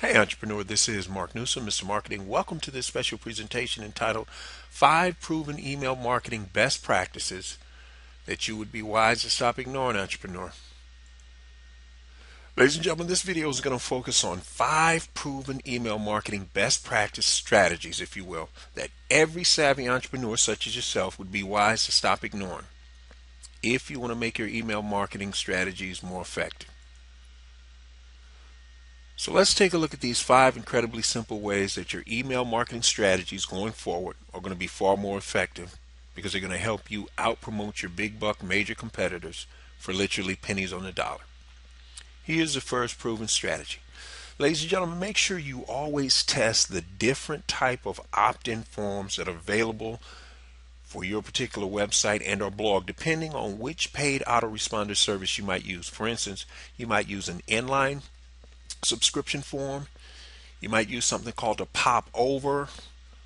Hey entrepreneur, this is Mark Newsom, Mr. Marketing. Welcome to this special presentation entitled 5 Proven Email Marketing Best Practices That You Would Be Wise to Stop Ignoring, Entrepreneur. Ladies and gentlemen, this video is going to focus on 5 proven email marketing best practice strategies, if you will, that every savvy entrepreneur such as yourself would be wise to stop ignoring if you want to make your email marketing strategies more effective. So let's take a look at these 5 incredibly simple ways that your email marketing strategies going forward are going to be far more effective because they're going to help you out promote your big buck major competitors for literally pennies on the dollar. Here's the first proven strategy. Ladies and gentlemen, make sure you always test the different type of opt-in forms that are available for your particular website and or blog, depending on which paid autoresponder service you might use. For instance, you might use an inline subscription form, you might use something called a pop over,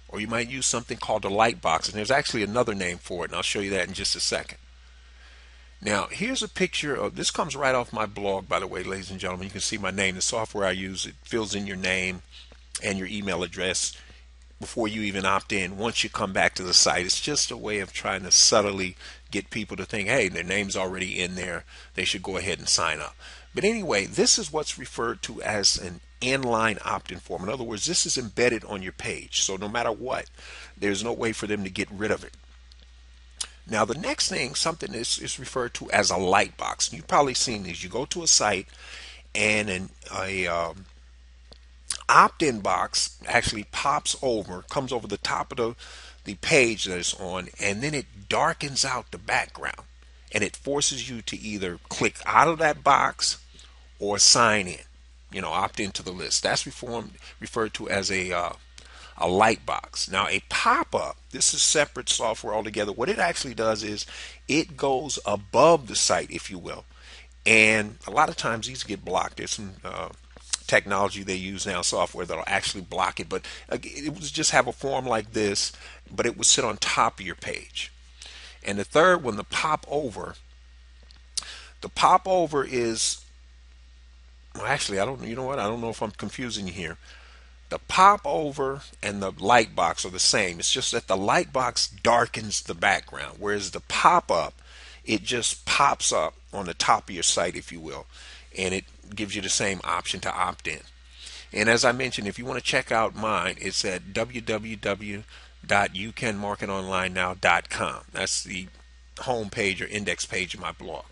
or you might use something called a light box, and there's actually another name for it, and I'll show you that in just a second. Now here's a picture of this, comes right off my blog, by the way, ladies and gentlemen. You can see my name. The software I use, it fills in your name and your email address before you even opt in. Once you come back to the site, it's just a way of trying to subtly get people to think, hey, their name's already in there, they should go ahead and sign up. But anyway, this is what's referred to as an inline opt-in form. In other words, this is embedded on your page, so no matter what, there's no way for them to get rid of it. Now the next thing, something is referred to as a light box. You've probably seen these. You go to a site and a opt-in box actually pops over, comes over the top of the page that it's on, and then it darkens out the background, and it forces you to either click out of that box or sign in, opt into the list. That's referred to as a light box. Now a pop-up, this is separate software altogether. What it actually does is it goes above the site, if you will, and a lot of times these get blocked. There's some technology they use now, software, that'll actually block it, but it would just have a form like this, but it would sit on top of your page. And the third one, the pop over is, well, actually, I don't know if I'm confusing you here. The pop over and the light box are the same. It's just that the light box darkens the background, whereas the pop up, it just pops up on the top of your site, if you will, and it gives you the same option to opt in. And as I mentioned, if you want to check out mine, it's at www.youcanmarketonlinenow.com. That's the home page or index page of my blog.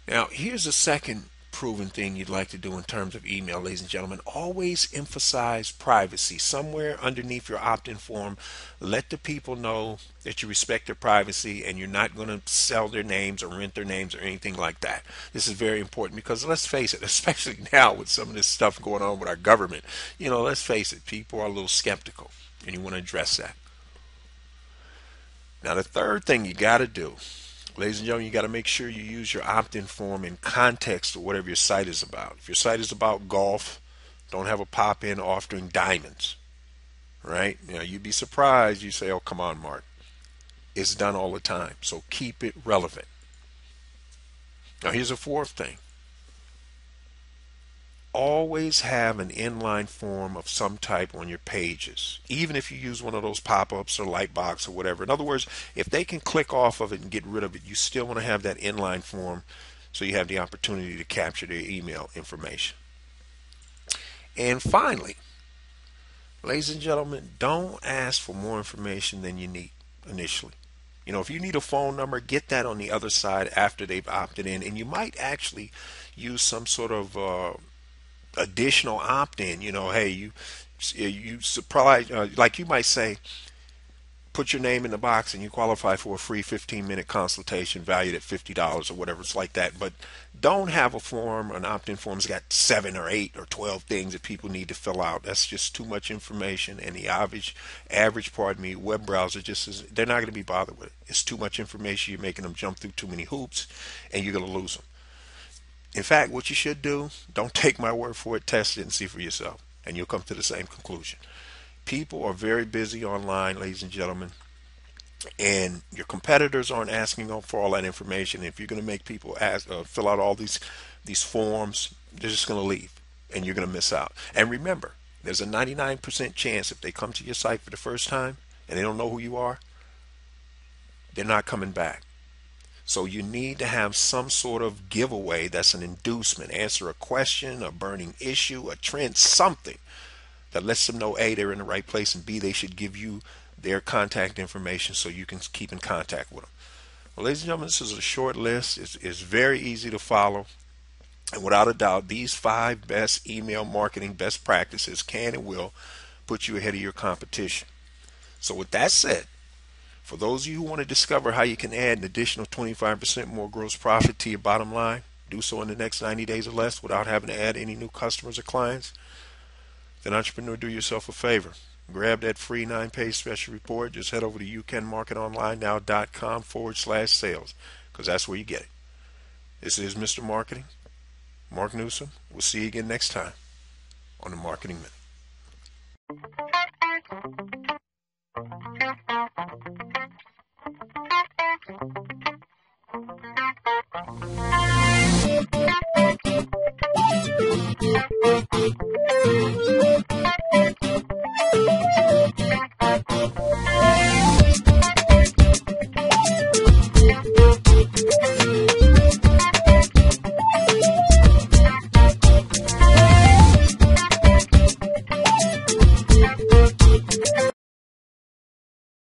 Now here's a second proven thing you'd like to do in terms of email, ladies and gentlemen. Always emphasize privacy. Somewhere underneath your opt-in form, let the people know that you respect their privacy and you're not going to sell their names or rent their names or anything like that. This is very important because let's face it, especially now with some of this stuff going on with our government, let's face it, people are a little skeptical, and you want to address that. Now the third thing you got to do, ladies and gentlemen, you got to make sure you use your opt-in form in context of whatever your site is about. If your site is about golf, don't have a pop-in offering diamonds, right? You'd be surprised. You say, oh, come on, Mark. It's done all the time, so keep it relevant. Now here's a fourth thing. Always have an inline form of some type on your pages, even if you use one of those pop-ups or light box or whatever. In other words, if they can click off of it and get rid of it, you still want to have that inline form so you have the opportunity to capture their email information. And finally, ladies and gentlemen, don't ask for more information than you need initially. If you need a phone number, get that on the other side after they've opted in, and you might actually use some sort of additional opt-in. Hey, you surprise, like you might say, put your name in the box and you qualify for a free 15-minute consultation valued at $50 or whatever. It's like that. But don't have a form, an opt-in form that's got 7 or 8 or 12 things that people need to fill out. That's just too much information, and the average web browser they're not going to be bothered with it. It's too much information. You're making them jump through too many hoops, and you're going to lose them. In fact, what you should do, don't take my word for it, test it and see for yourself, and you'll come to the same conclusion. People are very busy online, ladies and gentlemen, and your competitors aren't asking for all that information. If you're going to make people fill out all these forms, they're just going to leave, and you're going to miss out. And remember, there's a 99% chance if they come to your site for the first time and they don't know who you are, they're not coming back. So you need to have some sort of giveaway that's an inducement. Answer a question, a burning issue, a trend, something that lets them know A, they're in the right place, and B, they should give you their contact information so you can keep in contact with them. Well, ladies and gentlemen, this is a short list. It's very easy to follow. And without a doubt, these 5 best email marketing best practices can and will put you ahead of your competition. So with that said, for those of you who want to discover how you can add an additional 25% more gross profit to your bottom line, do so in the next 90 days or less without having to add any new customers or clients, then entrepreneur, do yourself a favor. Grab that free 9-page special report. Just head over to youcanmarketonlinenow.com/sales, because that's where you get it. This is Mr. Marketing, Mark Newsom. We'll see you again next time on the Marketing Minute.